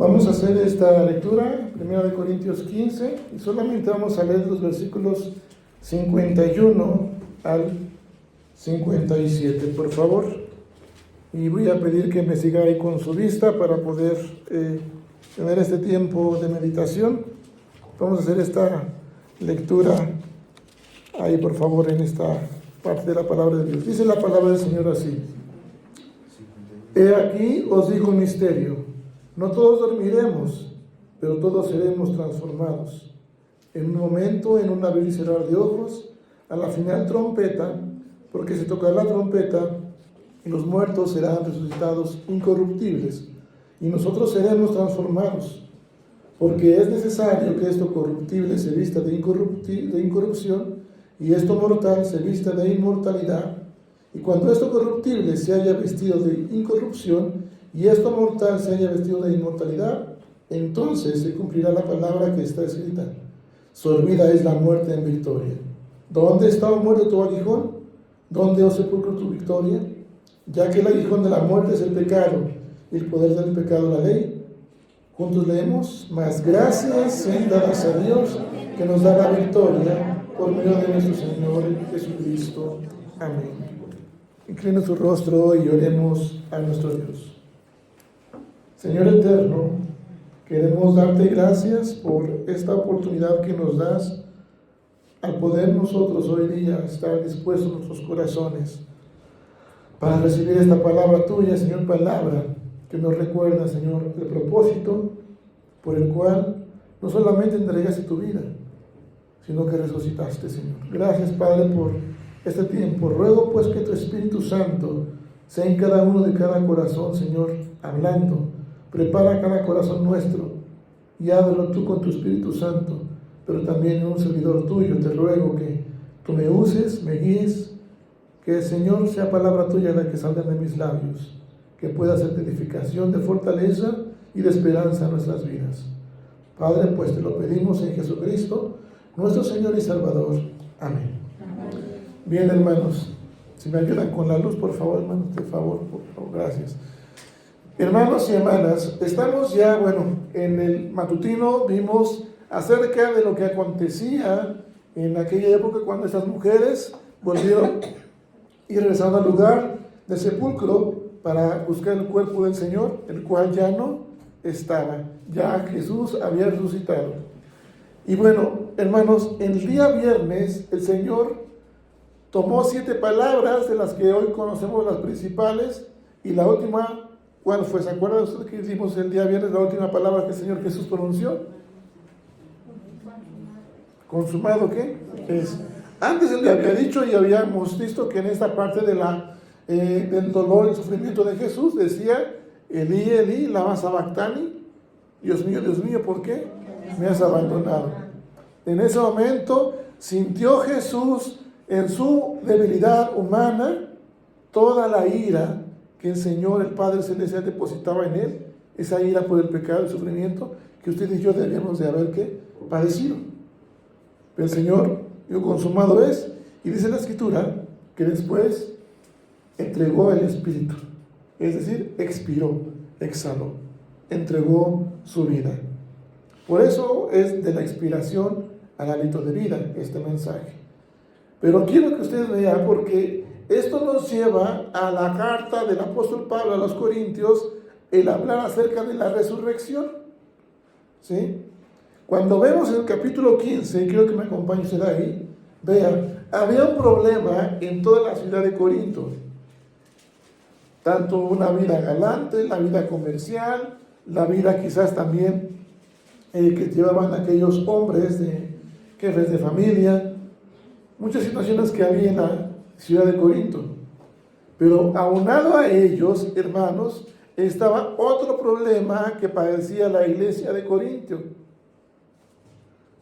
Vamos a hacer esta lectura, 1 Corintios 15, y solamente vamos a leer los versículos 51 al 57, por favor. Y voy a pedir que me siga ahí con su vista para poder tener este tiempo de meditación. Vamos a hacer esta lectura ahí, por favor, en esta parte de la palabra de Dios. Dice la palabra del Señor así: He aquí os digo un misterio, no todos dormiremos, pero todos seremos transformados. En un momento, en un abrir y cerrar de ojos, a la final trompeta, porque se tocará la trompeta, y los muertos serán resucitados incorruptibles, y nosotros seremos transformados, porque es necesario que esto corruptible se vista de incorrupción, y esto mortal se vista de inmortalidad. Y cuando esto corruptible se haya vestido de incorrupción, y esto mortal se haya vestido de inmortalidad, entonces se cumplirá la palabra que está escrita: sorbida es la muerte en victoria. ¿Dónde está, oh muerte, tu aguijón? ¿Dónde, oh sepulcro, tu victoria? Ya que el aguijón de la muerte es el pecado, y el poder del pecado la ley. Juntos leemos: mas gracias sean dadas a Dios, que nos da la victoria por medio de nuestro Señor Jesucristo. Amén. Inclina su rostro y oremos a nuestro Dios. Señor eterno, queremos darte gracias por esta oportunidad que nos das al poder nosotros hoy día estar dispuestos en nuestros corazones para recibir esta palabra tuya, Señor, palabra que nos recuerda, Señor, el propósito por el cual no solamente entregaste tu vida, sino que resucitaste, Señor. Gracias, Padre, por este tiempo. Ruego pues que tu Espíritu Santo sea en cada uno de cada corazón, Señor, hablando. Prepara cada corazón nuestro y háblalo tú con tu Espíritu Santo, pero también en un servidor tuyo. Te ruego que tú me uses, me guíes, que, Señor, sea palabra tuya la que salga de mis labios, que pueda ser de edificación, de fortaleza y de esperanza en nuestras vidas. Padre, pues te lo pedimos en Jesucristo, nuestro Señor y Salvador. Amén. Bien, hermanos, si me ayudan con la luz, por favor, hermanos, de favor, por favor, gracias. Hermanos y hermanas, estamos ya, en el matutino vimos acerca de lo que acontecía en aquella época cuando estas mujeres volvieron y regresaron al lugar del sepulcro para buscar el cuerpo del Señor, el cual ya no estaba, ya Jesús había resucitado. Y hermanos, el día viernes el Señor tomó 7 palabras, de las que hoy conocemos las principales, y la última, ¿cuál fue? ¿Se acuerdan ustedes que hicimos el día viernes la última palabra que el Señor Jesús pronunció? ¿Consumado qué? Es. Antes Él le había dicho y habíamos visto que en esta parte de del dolor y sufrimiento de Jesús decía: Elí, Elí, lama sabactani, Dios mío, ¿por qué me has abandonado? En ese momento sintió Jesús en su debilidad humana toda la ira que el Señor, el Padre Celestial, depositaba en Él, esa ira por el pecado y el sufrimiento que usted y yo debíamos de haber padecido. Pero el Señor, consumado es, y dice la Escritura que después entregó el Espíritu, es decir, expiró, exhaló, entregó su vida. Por eso es de la expiración al hálito de vida este mensaje. Pero quiero que ustedes vean, porque esto nos lleva a la carta del apóstol Pablo a los Corintios, el hablar acerca de la resurrección. ¿Sí? Cuando vemos el capítulo 15, quiero que me acompañe usted ahí, vean, había un problema en toda la ciudad de Corinto. Tanto una vida galante, la vida comercial, la vida quizás también que llevaban aquellos hombres, jefes de familia, muchas situaciones que había en la ciudad de Corinto. Pero aunado a ellos, hermanos, estaba otro problema que padecía la iglesia de Corinto,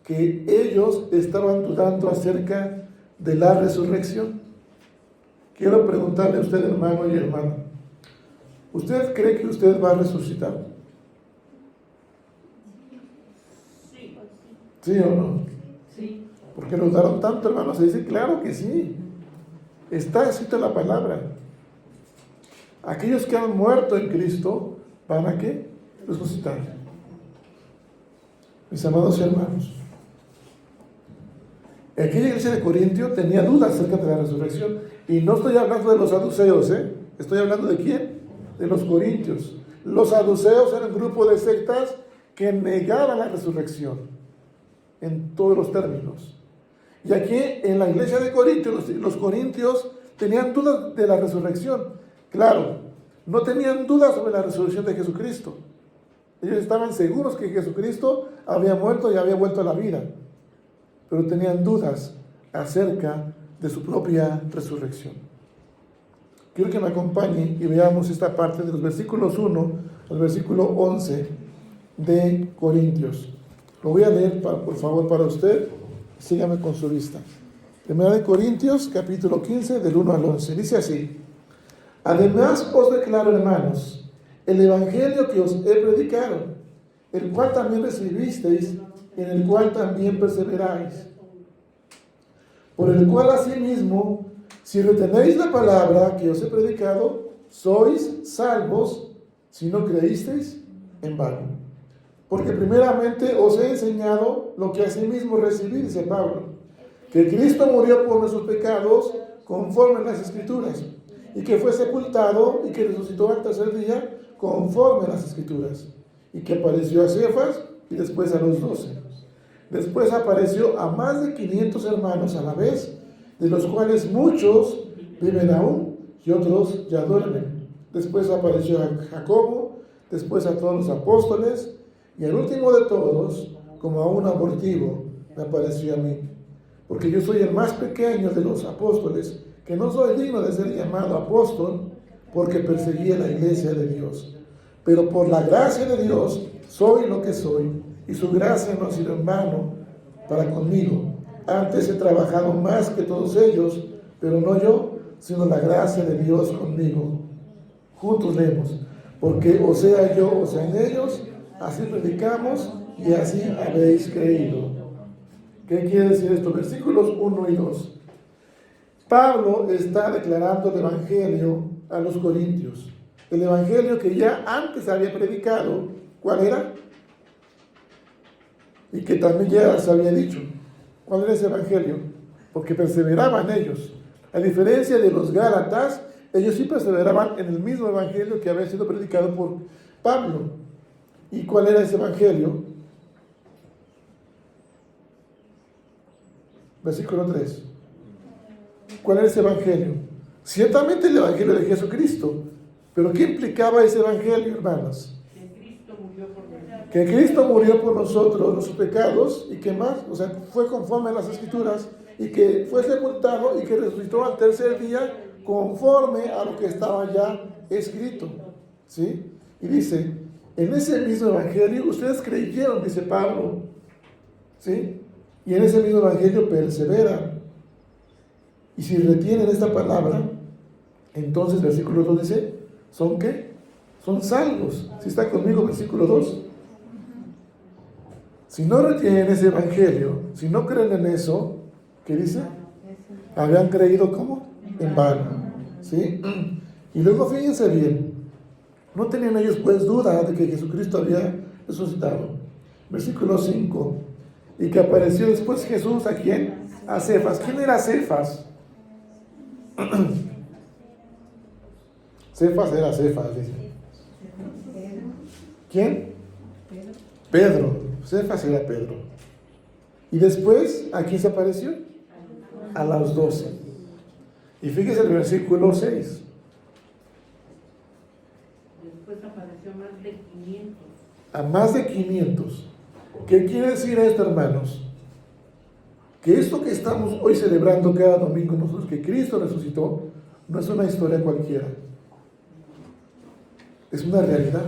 que ellos estaban dudando acerca de la resurrección. Quiero preguntarle a usted, hermano y hermana, ¿usted cree que usted va a resucitar? ¿Sí o no? Sí. ¿Por qué nos daron tanto, hermanos? Se dice, claro que sí. Está escrita la palabra. Aquellos que han muerto en Cristo, ¿van a qué? Resucitar. mis amados hermanos. Aquella iglesia de Corintio tenía dudas acerca de la resurrección. Y no estoy hablando de los saduceos, estoy hablando de quién, de los corintios. Los saduceos eran un grupo de sectas que negaban la resurrección en todos los términos. Y aquí en la iglesia de Corinto, los corintios tenían dudas de la resurrección. Claro, no tenían dudas sobre la resurrección de Jesucristo. Ellos estaban seguros que Jesucristo había muerto y había vuelto a la vida, pero tenían dudas acerca de su propia resurrección. Quiero que me acompañe y veamos esta parte de los versículos 1 al versículo 11 de Corintios. Lo voy a leer, por favor, para usted. Sígame con su vista. Primera de Corintios, capítulo 15, del 1 al 11. Dice así: además os declaro, hermanos, el evangelio que os he predicado, el cual también recibisteis, en el cual también perseveráis, por el cual asimismo, si retenéis la palabra que os he predicado, sois salvos, si no creísteis en vano. Porque primeramente os he enseñado lo que asimismo recibí, dice Pablo, que Cristo murió por nuestros pecados conforme a las Escrituras, y que fue sepultado y que resucitó al tercer día conforme a las Escrituras, y que apareció a Cefas y después a los 12. Después apareció a más de 500 hermanos a la vez, de los cuales muchos viven aún y otros ya duermen. Después apareció a Jacobo, después a todos los apóstoles, y el último de todos, como a un abortivo, me apareció a mí. Porque yo soy el más pequeño de los apóstoles, que no soy digno de ser llamado apóstol, porque perseguí a la iglesia de Dios. Pero por la gracia de Dios soy lo que soy, y su gracia no ha sido en vano para conmigo. Antes he trabajado más que todos ellos, pero no yo, sino la gracia de Dios conmigo. Juntos leemos: porque o sea yo o sea en ellos, así predicamos y así habéis creído. ¿Qué quiere decir esto? Versículos 1 y 2. Pablo está declarando el evangelio a los corintios. El evangelio que ya antes había predicado. ¿Cuál era? Y que también ya se había dicho. ¿Cuál era ese evangelio? Porque perseveraban ellos. A diferencia de los gálatas, ellos sí perseveraban en el mismo evangelio que había sido predicado por Pablo. ¿Y cuál era ese evangelio? Versículo 3. ¿Cuál era ese evangelio? Ciertamente el evangelio de Jesucristo. ¿Pero qué implicaba ese evangelio, hermanos? Que Cristo murió por nosotros, nuestros pecados, y que más, o sea, fue conforme a las Escrituras, y que fue sepultado y que resucitó al tercer día conforme a lo que estaba ya escrito. ¿Sí? Y dice, en ese mismo evangelio ustedes creyeron, dice Pablo. ¿Sí? Y en ese mismo evangelio perseveran. Y si retienen esta palabra, entonces versículo 2 dice, ¿son qué? Son salvos. Si está conmigo, versículo 2. Si no retienen ese evangelio, si no creen en eso, ¿qué dice? Habían creído ¿cómo? En vano. ¿Sí? Y luego fíjense bien, no tenían ellos pues duda de que Jesucristo había resucitado. Versículo 5. Y que apareció después Jesús, ¿a quién? A Cefas. ¿Quién era Cefas? Cefas era Cefas, dice. ¿Quién? Pedro. Cefas era Pedro. Y después, ¿a quién se apareció? A los 12. Y fíjese el versículo 6. Después apareció más de 500. A más de 500. ¿Qué quiere decir esto, hermanos? Que esto que estamos hoy celebrando cada domingo nosotros, que Cristo resucitó, no es una historia cualquiera. Es una realidad.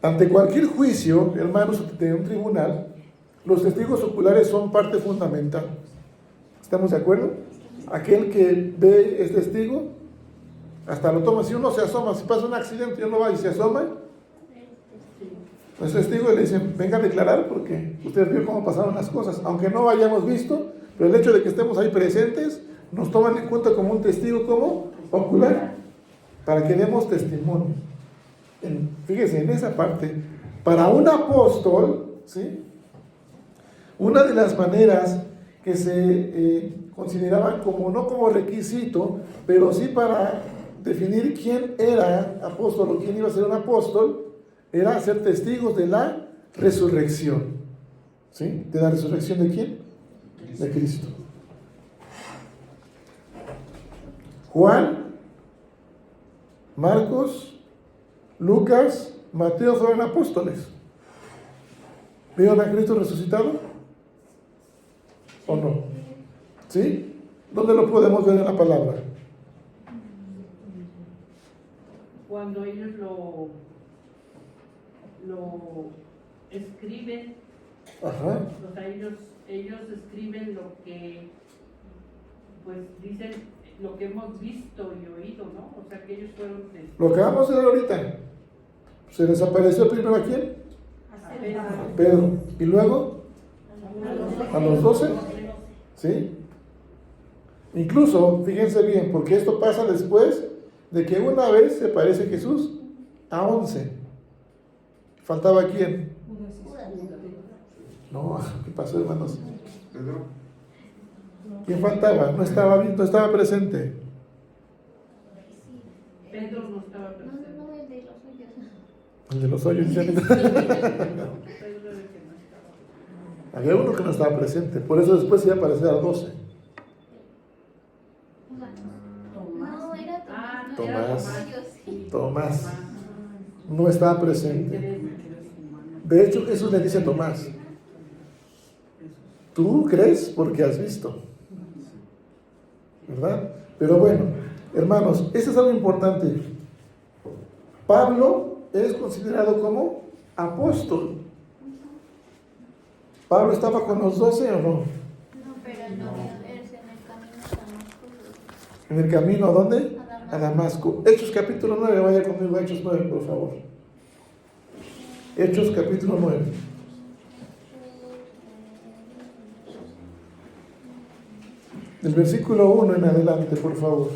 Ante cualquier juicio, hermanos, de un tribunal, los testigos oculares son parte fundamental. ¿Estamos de acuerdo? Aquel que ve es testigo, hasta lo toma. Si uno se asoma, si pasa un accidente y uno va y se asoma, los testigos le dicen, venga a declarar porque usted vio cómo pasaron las cosas. Aunque no hayamos visto, pero el hecho de que estemos ahí presentes, nos toman en cuenta como un testigo como ocular, para que demos testimonio. Fíjese, en esa parte, Para un apóstol, ¿sí? Una de las maneras que se consideraban como, no como requisito, pero sí para definir quién era apóstol o quién iba a ser un apóstol, era ser testigos de la resurrección. ¿Sí? ¿De la resurrección de quién? De Cristo. Juan, Marcos, Lucas, Mateo fueron apóstoles. ¿Vieron a Cristo resucitado? ¿O no? ¿Sí? ¿Dónde lo podemos ver en la palabra? Cuando ellos lo escriben, Ajá. o sea, ellos escriben lo que, pues dicen, lo que hemos visto y oído, ¿no? O sea, que ellos fueron testigos. Lo acabamos de ver ahorita. ¿Se les apareció primero a quién? A Pedro. A Pedro. ¿Y luego? A los 12. ¿Sí? Incluso, fíjense bien, porque esto pasa después de que una vez se parece Jesús a 11. ¿Faltaba quién? No, ¿qué pasó, hermanos? ¿Quién faltaba? No estaba presente. Pedro no estaba presente. El de los hoyos. Pedro era el que no estaba. Había uno que no estaba presente, por eso después iba a aparecer a 12. No, era Ah, Tomás. era Tomás. Sí, Tomás. No estaba presente. De hecho, Jesús le dice a Tomás: tú crees porque has visto, ¿verdad? Pero bueno, hermanos, eso es algo importante. Pablo es considerado como apóstol. ¿Pablo estaba con los 12 o no? No, pero no, es en el camino a Damasco. ¿En el camino a dónde? A A Damasco. Hechos capítulo 9, vaya conmigo a Hechos 9, por favor. Hechos capítulo 9. Del versículo 1 en adelante, por favor.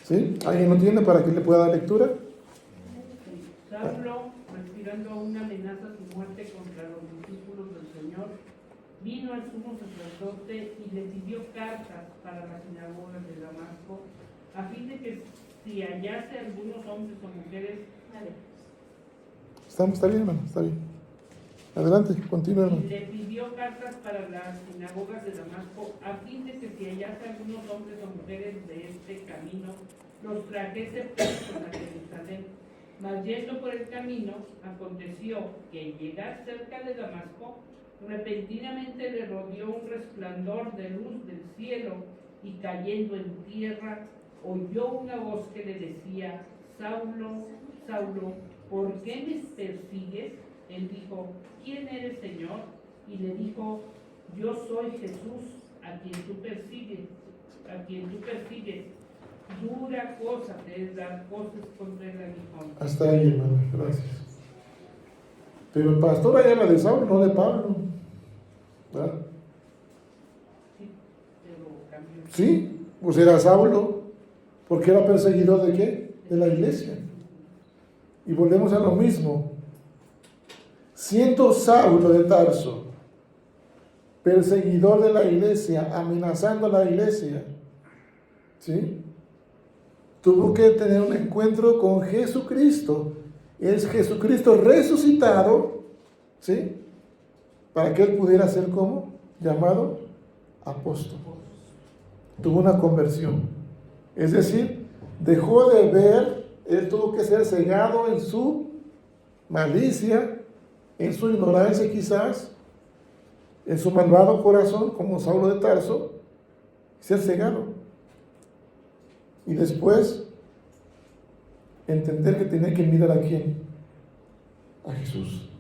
¿Sí? ¿Alguien lo tiene para que le pueda dar lectura? Saulo, respirando una amenaza de muerte contra los discípulos del Señor, vino al sumo sacerdote y le pidió cartas para las sinagogas de Damasco, a fin de que si hallase algunos hombres o mujeres. Está bien, hermano, está bien. Adelante, continúa, hermano. Y le pidió cartas para las sinagogas de Damasco, a fin de que si hallase algunos hombres o mujeres de este camino, los trajese presos a Jerusalén. Mas yendo por el camino, aconteció que al llegar cerca de Damasco, repentinamente le rodeó un resplandor de luz del cielo, y cayendo en tierra, oyó una voz que le decía: Saulo, Saulo, ¿por qué me persigues? Él dijo: ¿quién eres, Señor? Y le dijo: yo soy Jesús, a quien tú persigues. Dura cosa te es dar cosas contra el aguijón. Hasta ahí, hermano, gracias. Pero el pastor ahí habla de Saulo, no de Pablo. ¿Verdad? Sí, pero cambió. Sí, pues era Saulo, porque era perseguidor de qué? De la iglesia. Y volvemos a lo mismo. Siendo Saulo de Tarso, perseguidor de la iglesia, amenazando a la iglesia, ¿sí? Tuvo que tener un encuentro con Jesucristo. Es Jesucristo resucitado, ¿sí? Para que él pudiera ser como llamado apóstol. Tuvo una conversión. Es decir, dejó de ver, él tuvo que ser cegado en su malicia, en su ignorancia quizás, en su malvado corazón, como Saulo de Tarso, ser cegado. Y después entender que tenía que mirar a quién, a Jesús,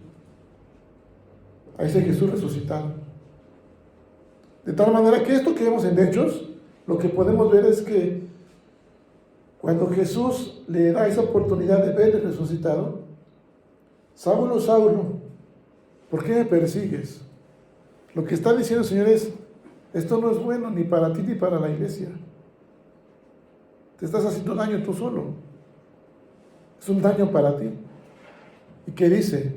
a ese Jesús resucitado. De tal manera que esto que vemos en Hechos, lo que podemos ver es que cuando Jesús le da esa oportunidad de verle resucitado: Saulo, Saulo, ¿por qué me persigues? Lo que está diciendo el Señor es: esto no es bueno ni para ti ni para la iglesia. te estás haciendo daño tú solo. Es un daño para ti. ¿Y qué dice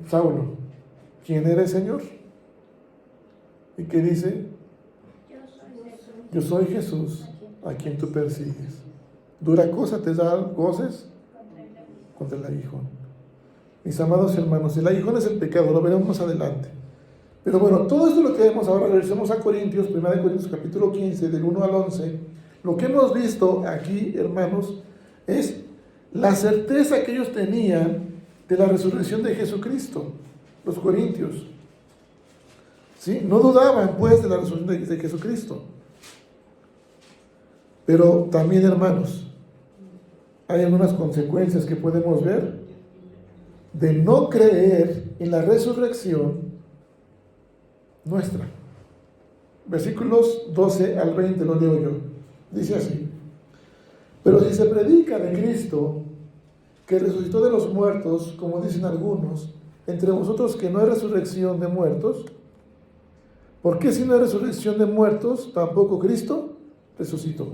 Saulo? ¿Quién eres, Señor? ¿Y qué dice? Yo soy Jesús, a quien tú persigues. Dura cosa te da goces contra el aguijón. Mis amados hermanos, el aguijón es el pecado, lo veremos más adelante. Pero bueno, todo esto lo que vemos ahora, regresemos a Corintios, 1 Corintios capítulo 15, del 1 al 11. Lo que hemos visto aquí, hermanos, es la certeza que ellos tenían de la resurrección de Jesucristo, los corintios. ¿Sí? No dudaban, pues, de la resurrección de Jesucristo. Pero también, hermanos, hay algunas consecuencias que podemos ver de no creer en la resurrección nuestra. Versículos 12 al 20 lo leo yo. Dice así: pero si se predica de Cristo, que resucitó de los muertos, como dicen algunos, entre vosotros que no hay resurrección de muertos, ¿por qué si no hay resurrección de muertos, tampoco Cristo resucitó?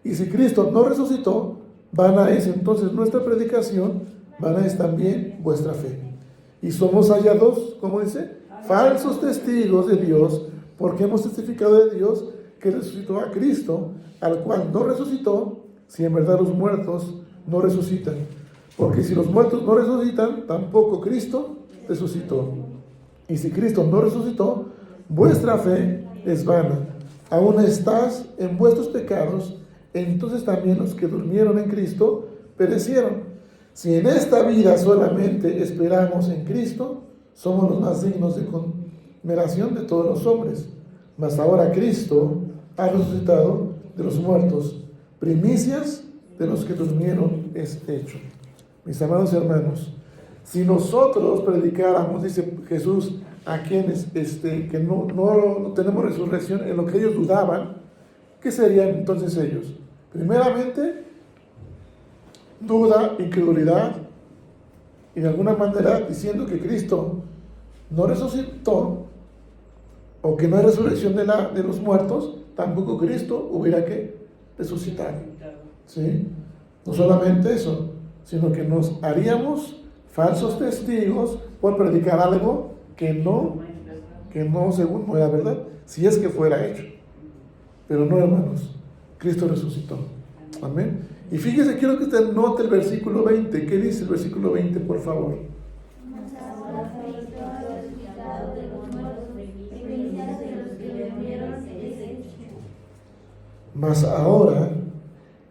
Y si Cristo no resucitó, vana es entonces nuestra predicación, vana es también vuestra fe. Y somos hallados, ¿cómo dice? Falsos testigos de Dios, porque hemos testificado de Dios que resucitó a Cristo, al cual no resucitó, si en verdad los muertos no resucitan. Porque si los muertos no resucitan, tampoco Cristo resucitó. Y si Cristo no resucitó, vuestra fe es vana. Aún estás en vuestros pecados, entonces también los que durmieron en Cristo perecieron. Si en esta vida solamente esperamos en Cristo, somos los más dignos de conmemoración de todos los hombres. Mas ahora Cristo ha resucitado de los muertos, primicias de los que durmieron es hecho. Mis amados hermanos, si nosotros predicáramos, dice Jesús, a quienes que no tenemos resurrección, en lo que ellos dudaban, ¿qué serían entonces ellos? Primeramente, duda, incredulidad, y de alguna manera diciendo que Cristo no resucitó, o que no hay resurrección de los muertos, tampoco Cristo hubiera que resucitar. ¿Sí? No solamente eso, sino que nos haríamos falsos testigos por predicar algo que no según no era verdad, si es que fuera hecho. Pero no, hermanos, Cristo resucitó. Amén. Y fíjese, quiero que usted note el versículo 20. ¿Qué dice el versículo 20, por favor? Mas ahora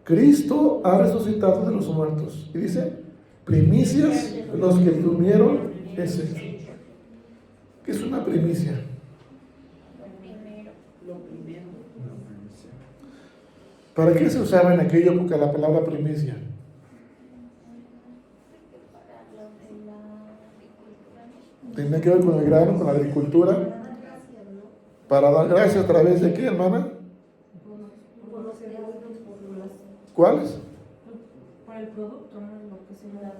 Cristo ha resucitado de los muertos. Y dice, primicias de los que durmieron es hecho. ¿Qué es una primicia? ¿Para qué se usaba en aquella época la palabra primicia? Tenía que ver con el grano, con la agricultura. Para dar gracias a través de qué, hermana? ¿Cuáles? Para el producto, ¿no? Lo que se da.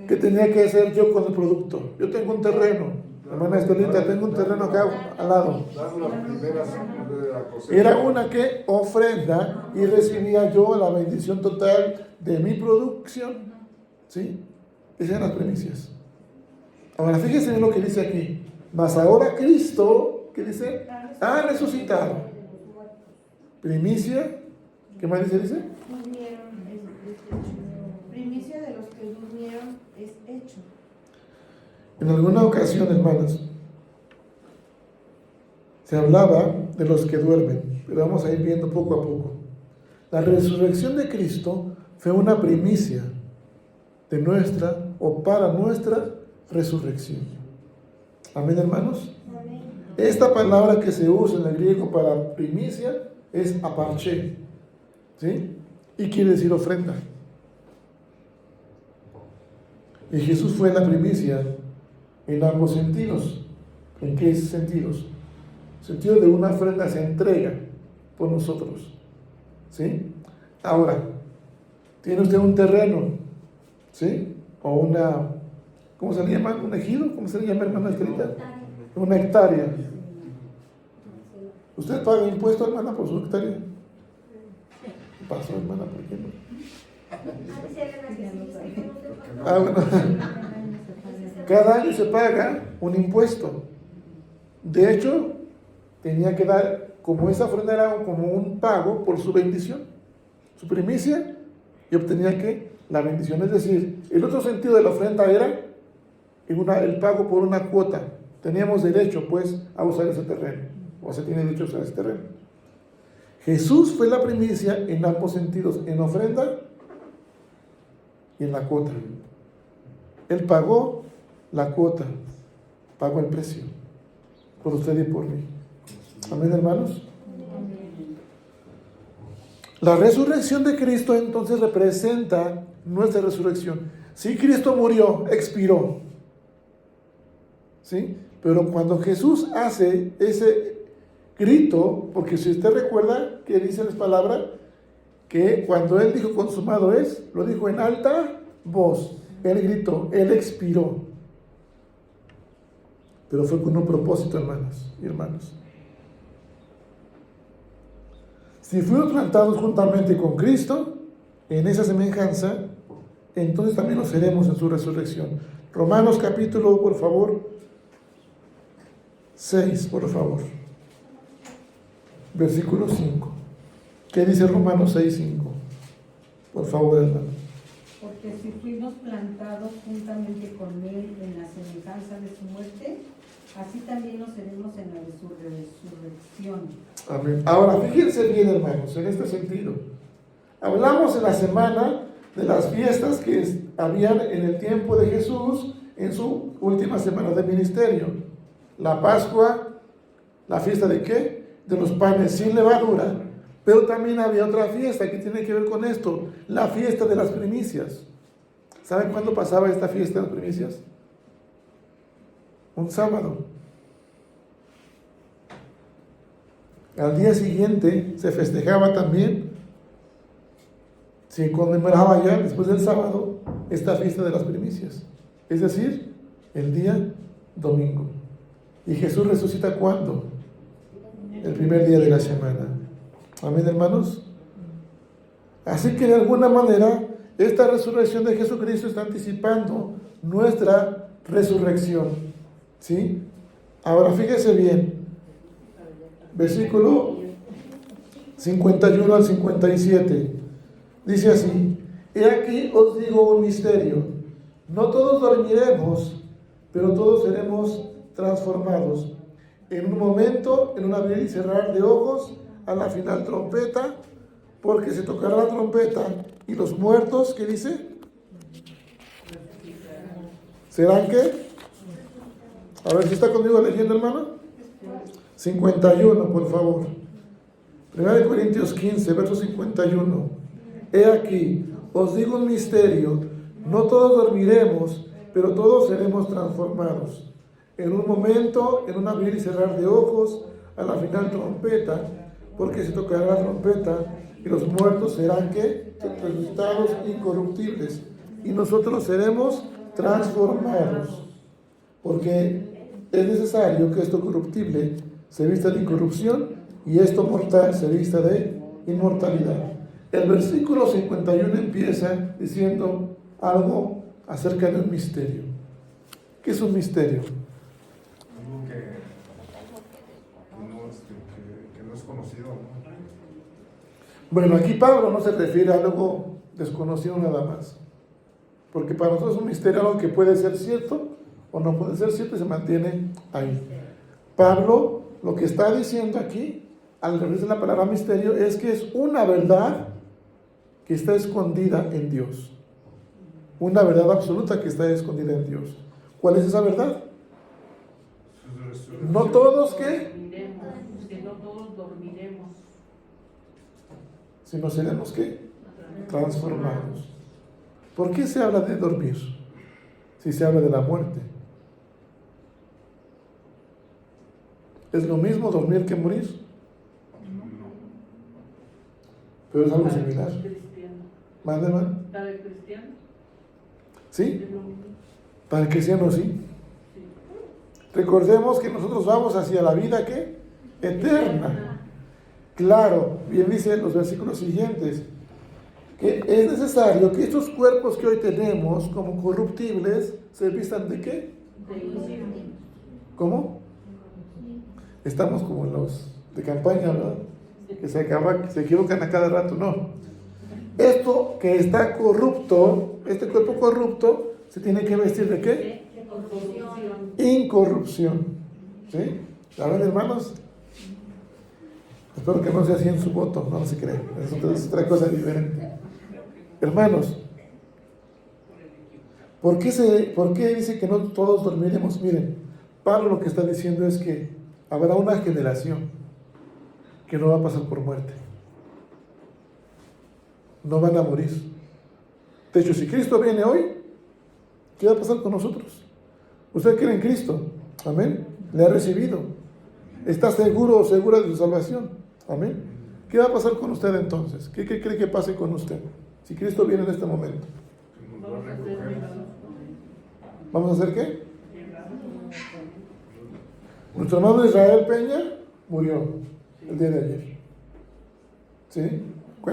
¿Qué tenía que hacer yo con el producto? Yo tengo un terreno, hermana Estelita, tengo un terreno acá al lado. Era una que ofrenda y recibía yo la bendición total de mi producción. ¿Sí? Esas eran las primicias. Ahora fíjense en lo que dice aquí. Mas ahora Cristo, ¿qué dice? Ha resucitado. Primicia. ¿Qué más dice? Primicia de los que durmieron es hecho. En alguna ocasión, hermanos, se hablaba de los que duermen, pero vamos a ir viendo poco a poco. La resurrección de Cristo fue una primicia de nuestra o para nuestra resurrección. Amén, hermanos. Amén. Esta palabra que se usa en el griego para primicia es aparché, ¿sí? Y quiere decir ofrenda. Y Jesús fue la primicia en ambos sentidos. ¿En qué sentidos? Sentido de una ofrenda se entrega por nosotros, ¿sí? Ahora, tiene usted un terreno, ¿sí? O una, ¿cómo se le llama? ¿Un ejido? ¿Cómo se le llama, hermana Estelita? Una hectárea. ¿Usted paga impuesto, hermana, por su hectárea? pasó, hermana? ¿Por qué no? No. Ah, bueno. Cada año se paga un impuesto. De hecho, tenía que dar, como esa ofrenda era como un pago por su bendición, su primicia, y obtenía que la bendición. Es decir, el otro sentido de la ofrenda era el pago por una cuota. Teníamos derecho, pues, a usar ese terreno, o se tiene derecho a usar ese terreno. Jesús fue la primicia en ambos sentidos, en ofrenda y en la cuota. Él pagó la cuota, pagó el precio por usted y por mí. Amén, hermanos. La resurrección de Cristo entonces representa nuestra resurrección. Si Cristo murió, expiró, ¿sí? Pero cuando Jesús hace ese grito, porque si usted recuerda que dice las palabras, que cuando Él dijo consumado es, lo dijo en alta voz. Él gritó, Él expiró. Pero fue con un propósito, hermanas y hermanos. Si fuimos plantados juntamente con Cristo, en esa semejanza, entonces también lo seremos en su resurrección. Romanos capítulo, por favor, 6, por favor. Versículo 5. ¿Qué dice Romanos 6, 5? Por favor, hermano. Porque si fuimos plantados juntamente con Él en la semejanza de su muerte, así también lo seremos en la de su resurrección. Amén. Ahora, fíjense bien, hermanos, en este sentido. Hablamos en la semana de las fiestas que habían en el tiempo de Jesús en su última semana de ministerio. La Pascua, la fiesta de ¿qué? De los panes sin levadura. Pero también había otra fiesta que tiene que ver con esto, la fiesta de las primicias. ¿Saben cuándo pasaba esta fiesta de las primicias? Un sábado. Al día siguiente se festejaba también, se conmemoraba ya después del sábado esta fiesta de las primicias, es decir, el día domingo. ¿Y Jesús resucita cuándo? El primer día de la semana. Amén, hermanos. Así que de alguna manera esta resurrección de Jesucristo está anticipando nuestra resurrección, ¿sí? Ahora fíjese bien, versículo 51 al 57, dice así: He aquí os digo un misterio, no todos dormiremos, pero todos seremos transformados, en un momento, en un abrir y cerrar de ojos, a la final trompeta, porque se tocará la trompeta, y los muertos, ¿qué dice? ¿Serán qué? A ver si está conmigo leyendo, hermano. 51, por favor. 1 Corintios 15, verso 51. He aquí, os digo un misterio, no todos dormiremos, pero todos seremos transformados. En un momento, en un abrir y cerrar de ojos, a la final trompeta, porque se tocará la trompeta, y los muertos serán ¿qué? Resucitados incorruptibles, y nosotros seremos transformados, porque es necesario que esto corruptible se vista de incorrupción y esto mortal se vista de inmortalidad. El versículo 51 empieza diciendo algo acerca de un misterio. ¿Qué es un misterio? Algo que no es conocido, ¿no? Bueno, aquí Pablo no se refiere a algo desconocido nada más, porque para nosotros es un misterio algo que puede ser cierto o no puede ser cierto y se mantiene ahí. Pablo lo que está diciendo aquí, al referirse a la palabra misterio, es que es una verdad que está escondida en Dios. Una verdad absoluta que está escondida en Dios. ¿Cuál es esa verdad? No todos ¿qué? Que no todos dormiremos. Sino seremos ¿qué? Transformados. ¿Por qué se habla de dormir? Si se habla de la muerte. ¿Es lo mismo dormir que morir? Pero es algo similar. ¿Más de hermano? ¿Para el cristiano? ¿Sí? Es lo mismo. Para el cristiano sí. Sí. Recordemos que nosotros vamos hacia la vida ¿qué? Eterna. Claro, bien dice los versículos siguientes. que es necesario que estos cuerpos que hoy tenemos como corruptibles se vistan ¿de qué? ¿Cómo? Estamos como los de campaña, ¿verdad? Que se equivocan a cada rato, no. Esto que está corrupto, este cuerpo corrupto, se tiene que vestir ¿de qué? Incorrupción. ¿Sí? ¿Saben, hermanos? Espero que no sea así en su voto, no se cree. Es otra cosa diferente. Hermanos, ¿por qué dice que no todos dormiremos? Miren, Pablo lo que está diciendo es que habrá una generación que no va a pasar por muerte. No van a morir. De hecho, si Cristo viene hoy, ¿qué va a pasar con nosotros? ¿Usted cree en Cristo? Amén. ¿Le ha recibido? ¿Está seguro o segura de su salvación? Amén. ¿Qué va a pasar con usted entonces? ¿Qué cree que pase con usted? Si Cristo viene en este momento. Nos va a recoger. ¿Vamos a hacer qué? Nuestro hermano Israel Peña murió el día de ayer. ¿Sí?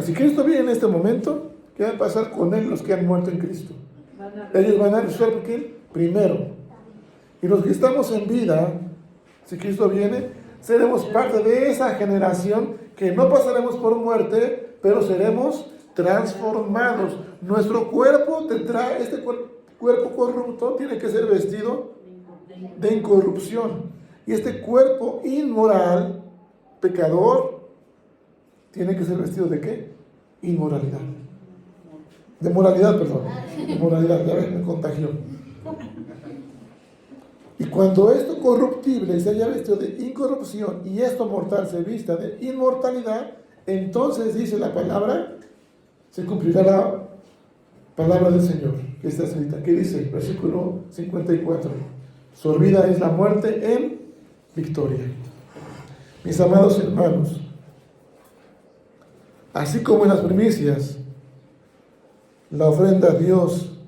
Si Cristo viene en este momento, ¿qué va a pasar con él los que han muerto en Cristo? Ellos van a resucitar porque primero. Y los que estamos en vida, si Cristo viene, seremos parte de esa generación que no pasaremos por muerte, pero seremos transformados. Nuestro cuerpo tendrá, este cuerpo corrupto tiene que ser vestido de incorrupción. Y este cuerpo inmoral, pecador, tiene que ser vestido ¿de qué? Inmoralidad. De moralidad, perdón. De moralidad, ya ven, me contagió. Y cuando esto corruptible se haya vestido de incorrupción y esto mortal se vista de inmortalidad, entonces dice la palabra, se cumplirá la palabra del Señor que está escrita. ¿Qué dice? Versículo 54. Sorbida es la muerte en victoria. Mis amados hermanos, así como en las primicias, la ofrenda a Dios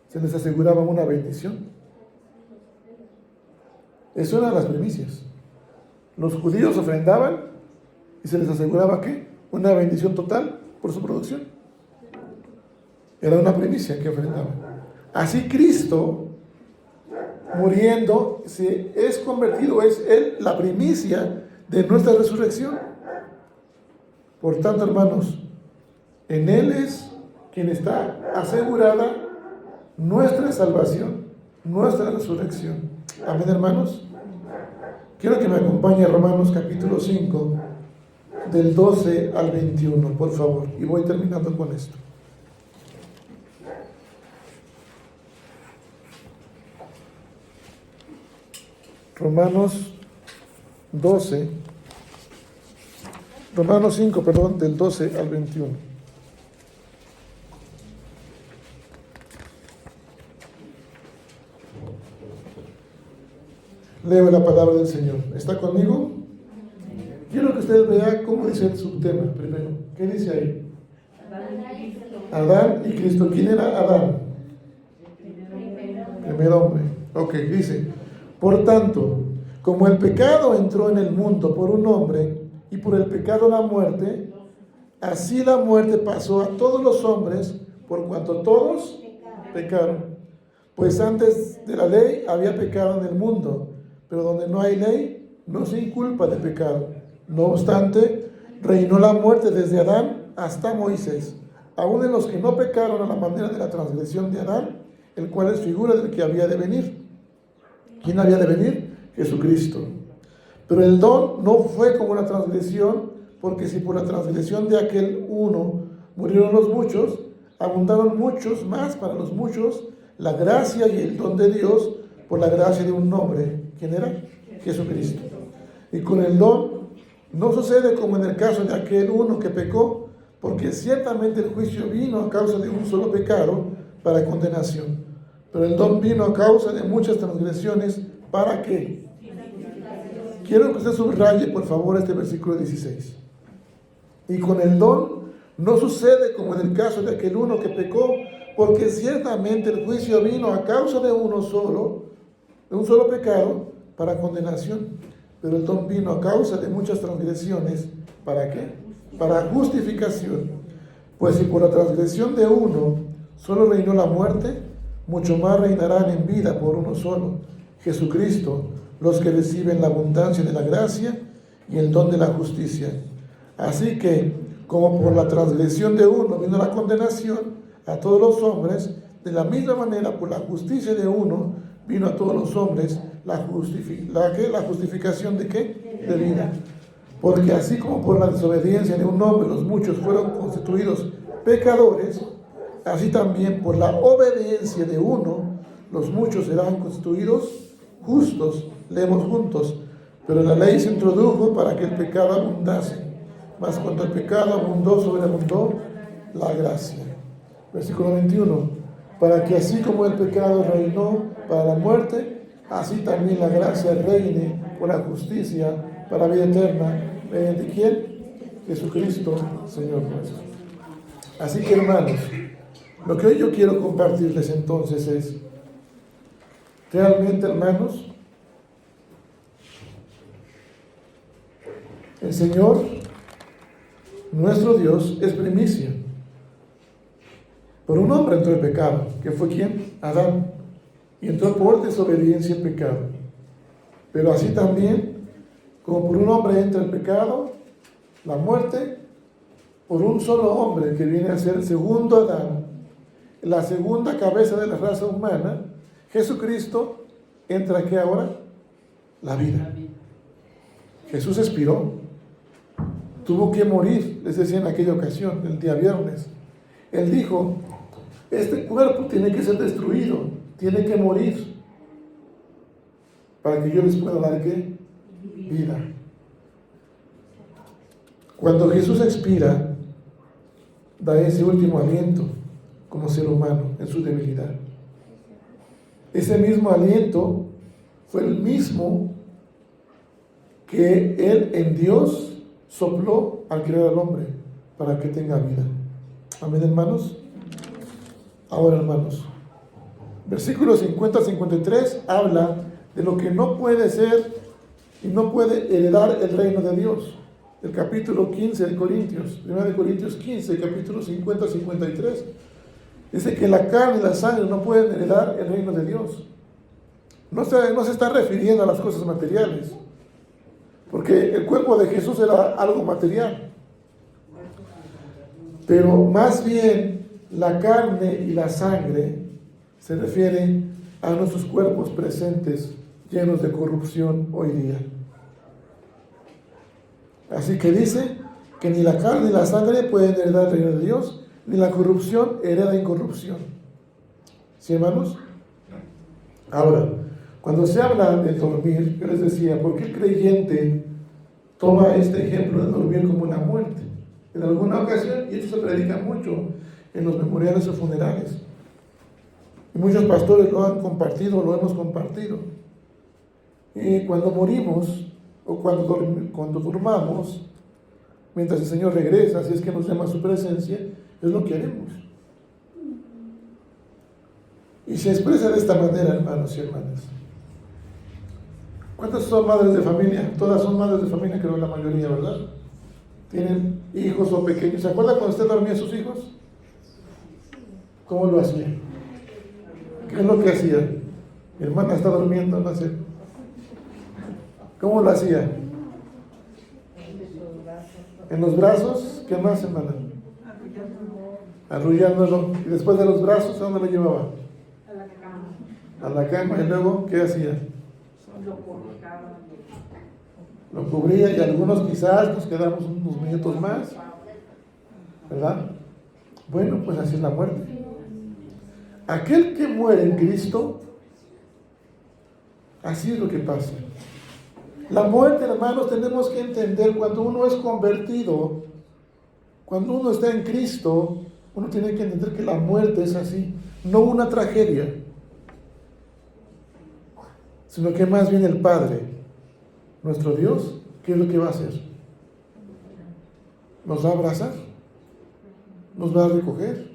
se les aseguraba una bendición. Eso eran las primicias. Los judíos ofrendaban y se les aseguraba ¿qué? Una bendición total por su producción. Era una primicia que ofrendaban. Así Cristo, muriendo, se es convertido, es Él la primicia de nuestra resurrección. Por tanto, hermanos, en Él es quien está asegurada nuestra salvación, nuestra resurrección. Amén, hermanos. Quiero que me acompañe a Romanos capítulo 5, del 12 al 21, por favor. Y voy terminando con esto. Romanos 5, perdón, del 12 al 21. Leo la palabra del Señor. ¿Está conmigo? Quiero que ustedes vean cómo dice el subtema primero. ¿Qué dice ahí? Adán y Cristo. ¿Quién era Adán? Primer hombre. Ok, dice: por tanto, como el pecado entró en el mundo por un hombre, y por el pecado la muerte, así la muerte pasó a todos los hombres, por cuanto todos pecaron. Pues antes de la ley había pecado en el mundo, pero donde no hay ley, no se inculpa de pecado. No obstante, reinó la muerte desde Adán hasta Moisés, aun en los que no pecaron a la manera de la transgresión de Adán, el cual es figura del que había de venir. ¿Quién había de venir? Jesucristo. Pero el don no fue como la transgresión, porque si por la transgresión de aquel uno murieron los muchos, abundaron muchos más para los muchos la gracia y el don de Dios por la gracia de un hombre. ¿Quién era? Jesucristo. Y con el don no sucede como en el caso de aquel uno que pecó, porque ciertamente el juicio vino a causa de un solo pecado para condenación, pero el don vino a causa de muchas transgresiones. ¿Para qué? Quiero que usted subraye por favor este versículo 16. Y con el don no sucede como en el caso de aquel uno que pecó, porque ciertamente el juicio vino a causa de un solo pecado para condenación, pero el don vino a causa de muchas transgresiones. ¿Para qué? Para justificación. Pues si por la transgresión de uno solo reinó la muerte, mucho más reinarán en vida por uno solo, Jesucristo, los que reciben la abundancia de la gracia y el don de la justicia. Así que, como por la transgresión de uno vino la condenación a todos los hombres, de la misma manera por la justicia de uno vino a todos los hombres la justificación de ¿qué? De vida. Porque así como por la desobediencia de un hombre los muchos fueron constituidos pecadores, así también por la obediencia de uno los muchos serán constituidos justos. Leemos juntos. Pero la ley se introdujo para que el pecado abundase, mas cuando el pecado abundó, sobreabundó la gracia. Versículo 21. Para que así como el pecado reinó para la muerte, así también la gracia reine por la justicia para vida eterna. ¿Mediante quién? Jesucristo, Señor nuestro. Así que, hermanos, lo que hoy yo quiero compartirles entonces es, realmente, hermanos, el Señor, nuestro Dios, es primicia. Por un hombre entró el pecado, que fue ¿quién? Adán. Y entró por desobediencia el pecado. Pero así también, como por un hombre entra el pecado, la muerte, por un solo hombre que viene a ser el segundo Adán, la segunda cabeza de la raza humana, Jesucristo, entra ¿qué ahora? La vida. Jesús expiró. Tuvo que morir, les decía en aquella ocasión, el día viernes. Él dijo, este cuerpo tiene que ser destruido, tiene que morir, para que yo les pueda dar ¿qué? Vida. Cuando Jesús expira, da ese último aliento como ser humano en su debilidad. Ese mismo aliento fue el mismo que Él en Dios sopló al crear al hombre para que tenga vida. Amén, hermanos. Ahora, hermanos, versículos 50 al 53 habla de lo que no puede ser y no puede heredar el reino de Dios. El capítulo 15 de Corintios, 1 de Corintios 15, capítulo 50 al 53, dice que la carne y la sangre no pueden heredar el reino de Dios. No se está refiriendo a las cosas materiales, porque el cuerpo de Jesús era algo material. Pero más bien la carne y la sangre se refieren a nuestros cuerpos presentes llenos de corrupción hoy día. Así que dice que ni la carne ni la sangre pueden heredar el reino de Dios, ni la corrupción hereda incorrupción. ¿Sí, hermanos? Ahora, cuando se habla de dormir, yo les decía, ¿por qué el creyente toma este ejemplo de dormir como una muerte? En alguna ocasión, y esto se predica mucho en los memoriales o funerales, y muchos pastores lo han compartido, lo hemos compartido. Y cuando morimos, o cuando durmamos, mientras el Señor regresa, si es que nos llama a su presencia, es lo que haremos. Y se expresa de esta manera, hermanos y hermanas. ¿Cuántas son madres de familia? Todas son madres de familia, creo la mayoría, ¿verdad? Tienen hijos o pequeños. ¿Se acuerdan cuando usted dormía a sus hijos? ¿Cómo lo hacía? ¿Qué es lo que hacía? Mi hermana está durmiendo, no sé. ¿Cómo lo hacía? En los brazos. ¿Qué más, hermana? Arrullándolo. Y después de los brazos, ¿a dónde lo llevaba? A la cama. A la cama. Y luego, ¿qué hacía? Lo colocaba. Lo cubría y algunos quizás nos quedamos unos minutos más, ¿verdad? Bueno, pues así es la muerte. Aquel que muere en Cristo, así es lo que pasa. La muerte, hermanos, tenemos que entender, cuando uno es convertido, cuando uno está en Cristo, uno tiene que entender que la muerte es así, no una tragedia, sino que más bien el Padre, nuestro Dios, ¿qué es lo que va a hacer? Nos va a abrazar, nos va a recoger,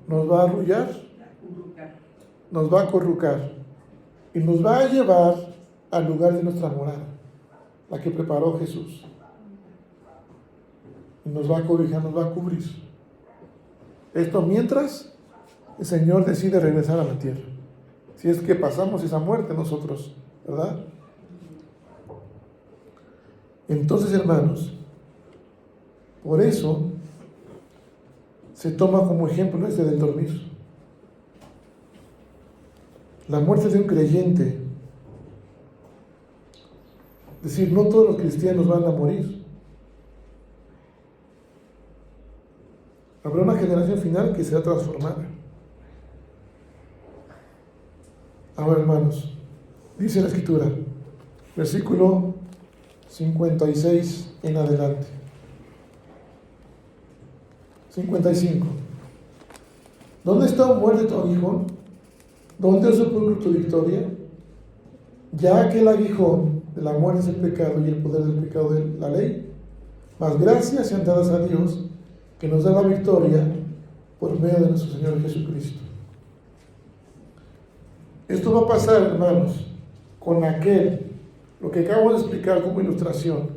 nos va a arrullar, nos va a acurrucar y nos va a llevar al lugar de nuestra morada, la que preparó Jesús. y nos va a cobijar, nos va a cubrir. Esto mientras el Señor decide regresar a la tierra. Si es que pasamos esa muerte nosotros, ¿verdad? Entonces, hermanos, por eso se toma como ejemplo este del dormir. La muerte de un creyente, es decir, no todos los cristianos van a morir. Habrá una generación final que será transformada. Ahora, hermanos, dice la Escritura, versículo 56 en adelante. 55. ¿Dónde está, muerte, tu aguijón? ¿Dónde es sepulcro tu victoria? Ya que el aguijón de la muerte es el pecado y el poder del pecado de la ley, mas gracias sean dadas a Dios que nos da la victoria por medio de nuestro Señor Jesucristo. Esto va a pasar, hermanos, con aquel, lo que acabo de explicar como ilustración,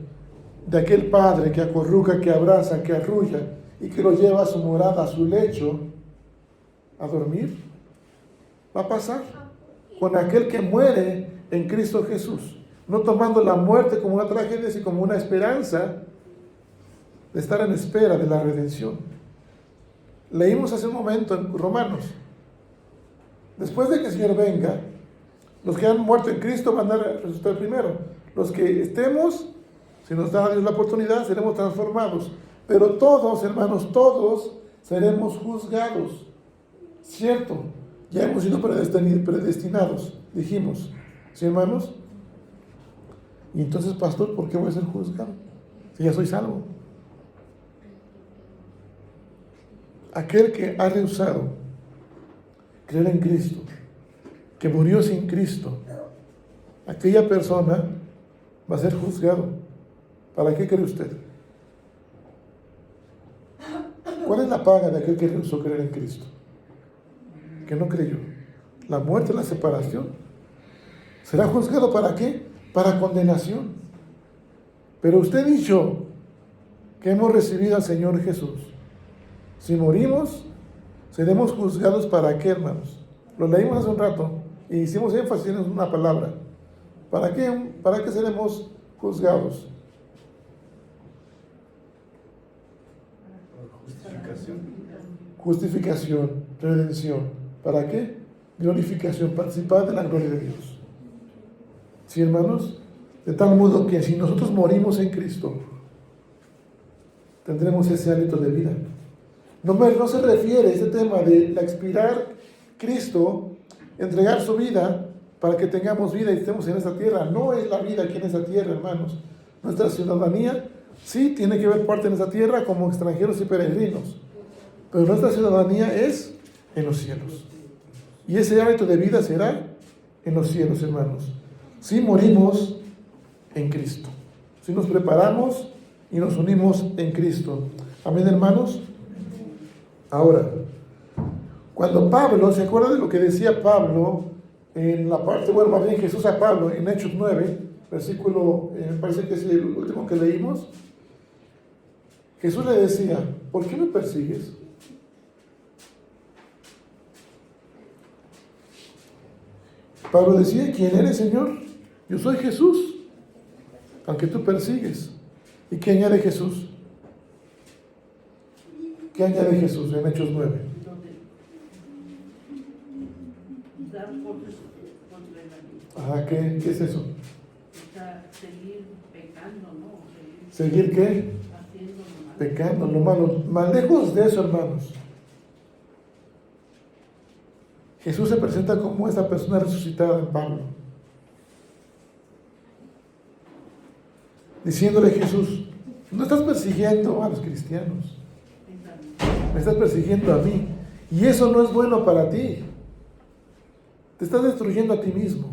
de aquel padre que acurruca, que abraza, que arrulla y que lo lleva a su morada, a su lecho, a dormir. Va a pasar con aquel que muere en Cristo Jesús, no tomando la muerte como una tragedia, sino como una esperanza de estar en espera de la redención. Leímos hace un momento en Romanos, después de que el Señor venga, los que han muerto en Cristo van a resucitar primero. Los que estemos, si nos da Dios la oportunidad, seremos transformados. Pero todos, hermanos, todos seremos juzgados. ¿Cierto? Ya hemos sido predestinados, dijimos. ¿Sí, hermanos? Y entonces, pastor, ¿por qué voy a ser juzgado? Si ya soy salvo. Aquel que ha rehusado creer en Cristo, que murió sin Cristo, aquella persona va a ser juzgado. ¿Para qué cree usted? ¿Cuál es la paga de aquel que rehusó creer en Cristo? Que no creyó. La muerte, la separación. ¿Será juzgado para qué? Para condenación. Pero usted y yo, que hemos recibido al Señor Jesús, si morimos, seremos juzgados para qué, hermanos. Lo leímos hace un rato y hicimos énfasis en una palabra. ¿Para qué? ¿Para qué seremos juzgados? Justificación, redención. ¿Para qué? Glorificación, participar de la gloria de Dios. ¿Sí, hermanos? De tal modo que si nosotros morimos en Cristo, tendremos ese hálito de vida. No se refiere a este tema de la expirar Cristo, entregar su vida para que tengamos vida y estemos en esta tierra. No es la vida aquí en esta tierra, hermanos. Nuestra ciudadanía sí tiene que ver parte en esta tierra como extranjeros y peregrinos, pero nuestra ciudadanía es en los cielos. Y ese hábito de vida será en los cielos, hermanos. Si morimos en Cristo, si nos preparamos y nos unimos en Cristo. Amén, hermanos. Ahora, cuando Pablo, ¿se acuerda de lo que decía Pablo en la parte, bueno, más bien Jesús a Pablo en Hechos 9, versículo, me parece que es el último que leímos? Jesús le decía, ¿por qué me persigues? Pablo decía, ¿quién eres, Señor? Yo soy Jesús, aunque tú persigues. ¿Y qué añade Jesús? ¿Qué añade Jesús en Hechos 9? Dar voces contra el enemigo. ¿Qué es eso? O sea, seguir pecando, ¿no? ¿Seguir qué? Haciendo lo malo. Pecando, lo malo. Más lejos de eso, hermanos. Jesús se presenta como esa persona resucitada en Pablo. Diciéndole Jesús, no estás persiguiendo a los cristianos, me estás persiguiendo a mí. Y eso no es bueno para ti. Te estás destruyendo a ti mismo.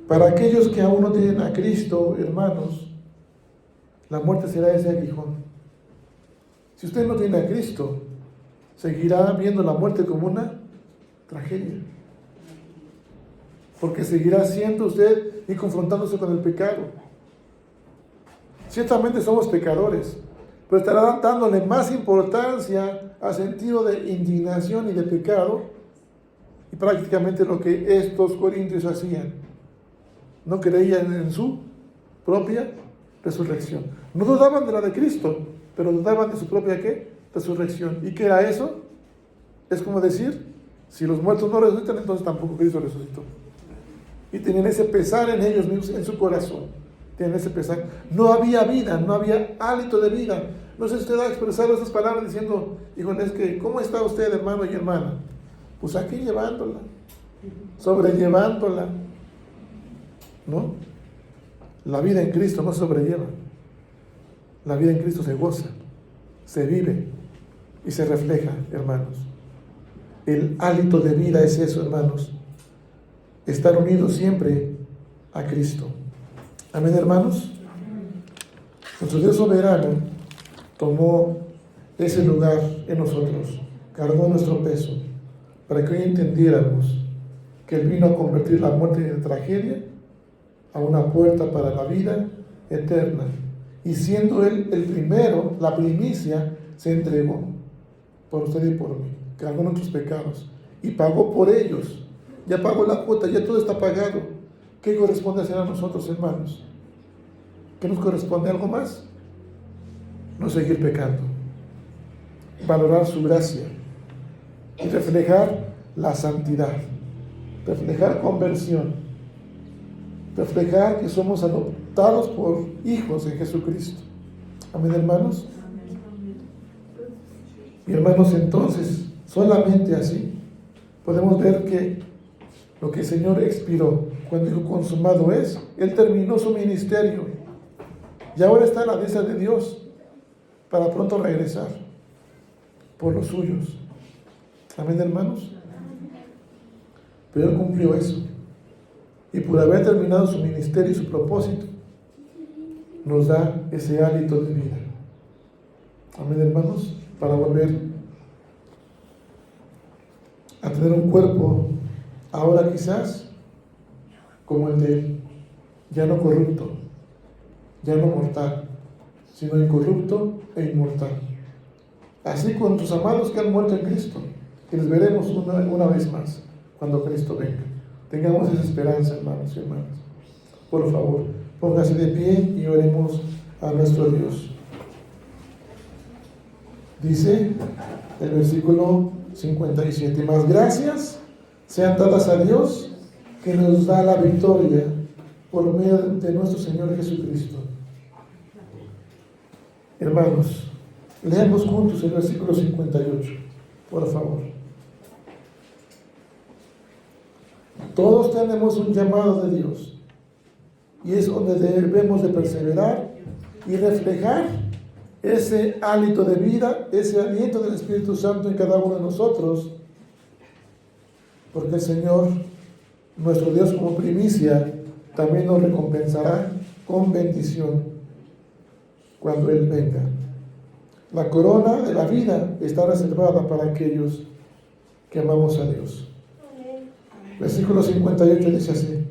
Para aquellos que aún no tienen a Cristo, hermanos, la muerte será ese aguijón. Si usted no tiene a Cristo, seguirá viendo la muerte como una tragedia. Porque seguirá siendo usted y confrontándose con el pecado. Ciertamente somos pecadores, pero estará dándole más importancia al sentido de indignación y de pecado, y prácticamente lo que estos corintios hacían. No creían en su propia resurrección. No dudaban de la de Cristo, pero dudaban de su propia ¿qué? Resurrección. ¿Y qué era eso? Es como decir, si los muertos no resucitan, entonces tampoco Cristo resucitó. Y tenían ese pesar en ellos mismos, en su corazón. Tenían ese pesar. No había vida, no había hálito de vida. No sé si usted ha expresado esas palabras diciendo, híjole, es que, ¿cómo está usted, hermano y hermana? Pues aquí llevándola, sobrellevándola, ¿no? La vida en Cristo no se sobrelleva. La vida en Cristo se goza, se vive y se refleja, hermanos. El hálito de vida es eso, hermanos. Estar unidos siempre a Cristo. Amén, hermanos. Nuestro Dios soberano tomó ese lugar en nosotros, cargó nuestro peso, para que hoy entendiéramos que Él vino a convertir la muerte en tragedia a una puerta para la vida eterna. Y siendo Él el primero, la primicia, se entregó por usted y por mí. Cargó nuestros pecados y pagó por ellos. Ya pagó la cuota, ya todo está pagado. ¿Qué corresponde hacer a nosotros, hermanos? ¿Qué nos corresponde? ¿Algo más? No seguir pecando. Valorar su gracia y reflejar la santidad. Reflejar conversión. Reflejar que somos adoptados por hijos de Jesucristo. Amén, hermanos. Y hermanos, entonces, solamente así podemos ver que lo que el Señor expiró cuando dijo consumado es, Él terminó su ministerio y ahora está a la diestra de Dios para pronto regresar por los suyos. Amén, hermanos. Pero Él cumplió eso, y por haber terminado su ministerio y su propósito nos da ese hálito de vida. Amén, hermanos, para volver a tener un cuerpo ahora quizás como el de Él, ya no corrupto, ya no mortal, sino incorrupto e inmortal. Así con tus amados que han muerto en Cristo, que les veremos una vez más cuando Cristo venga. Tengamos esa esperanza, hermanos y hermanas. Por favor, póngase de pie y oremos a nuestro Dios. Dice el versículo 57, más gracias sean dadas a Dios que nos da la victoria por medio de nuestro Señor Jesucristo. Hermanos, leamos juntos el versículo 58, por favor. Todos tenemos un llamado de Dios y es donde debemos de perseverar y reflejar ese hálito de vida, ese aliento del Espíritu Santo en cada uno de nosotros, porque el Señor, nuestro Dios, como primicia, también nos recompensará con bendición cuando Él venga. La corona de la vida está reservada para aquellos que amamos a Dios. Versículo 58 dice así: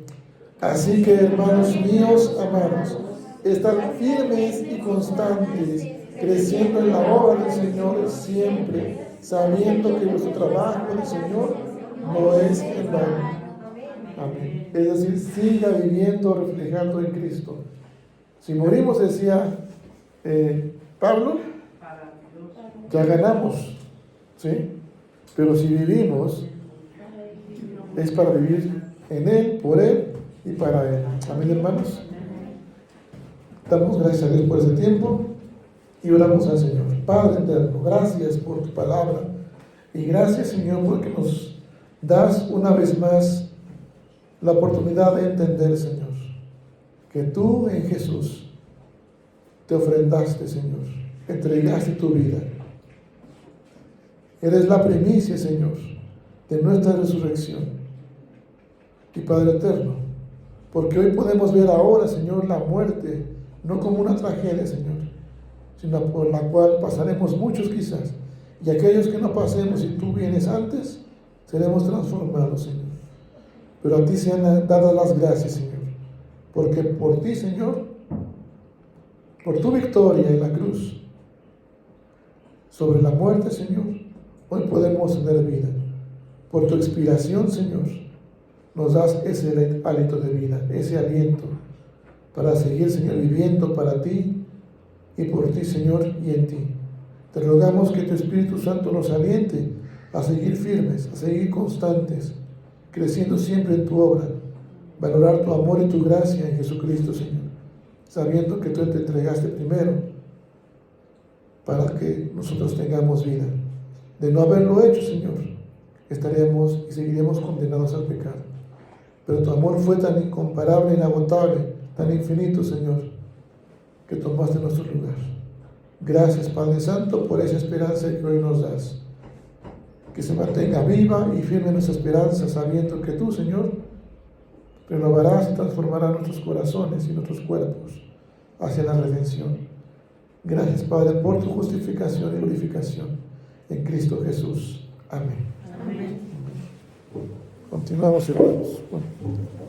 así que, hermanos míos amados, estad firmes y constantes, creciendo en la obra del Señor siempre, sabiendo que vuestro trabajo en el Señor no es en vano. Amén. Es decir, siga viviendo, reflejando en Cristo. Si morimos, decía Pablo, ya ganamos, ¿sí? Pero si vivimos, es para vivir en Él, por Él y para Él. Amén, hermanos. Damos gracias a Dios por ese tiempo y oramos al Señor. Padre eterno, gracias por tu palabra y gracias, Señor, porque nos das una vez más la oportunidad de entender, Señor, que tú en Jesús te ofrendaste, Señor, entregaste tu vida. Eres la primicia, Señor, de nuestra resurrección. Y Padre eterno, porque hoy podemos ver ahora, Señor, la muerte no como una tragedia, Señor, sino por la cual pasaremos muchos quizás, y aquellos que no pasemos y tú vienes antes, seremos transformados, Señor. Pero a ti sean dadas las gracias, Señor, porque por ti, Señor, por tu victoria en la cruz sobre la muerte, Señor, hoy podemos tener vida. Por tu expiración, Señor, nos das ese hálito de vida, ese aliento para seguir, Señor, viviendo para ti y por ti, Señor, y en ti. Te rogamos que tu Espíritu Santo nos aliente a seguir firmes, a seguir constantes, creciendo siempre en tu obra, valorar tu amor y tu gracia en Jesucristo, Señor, sabiendo que tú te entregaste primero para que nosotros tengamos vida. De no haberlo hecho, Señor, estaremos y seguiremos condenados al pecado. Pero tu amor fue tan incomparable, inagotable, tan infinito, Señor, que tomaste nuestro lugar. Gracias, Padre Santo, por esa esperanza que hoy nos das. Que se mantenga viva y firme nuestra esperanza, sabiendo que tú, Señor, renovarás y transformarás nuestros corazones y nuestros cuerpos hacia la redención. Gracias, Padre, por tu justificación y glorificación en Cristo Jesús. Amén. Amén. Continuamos, hermanos. Bueno.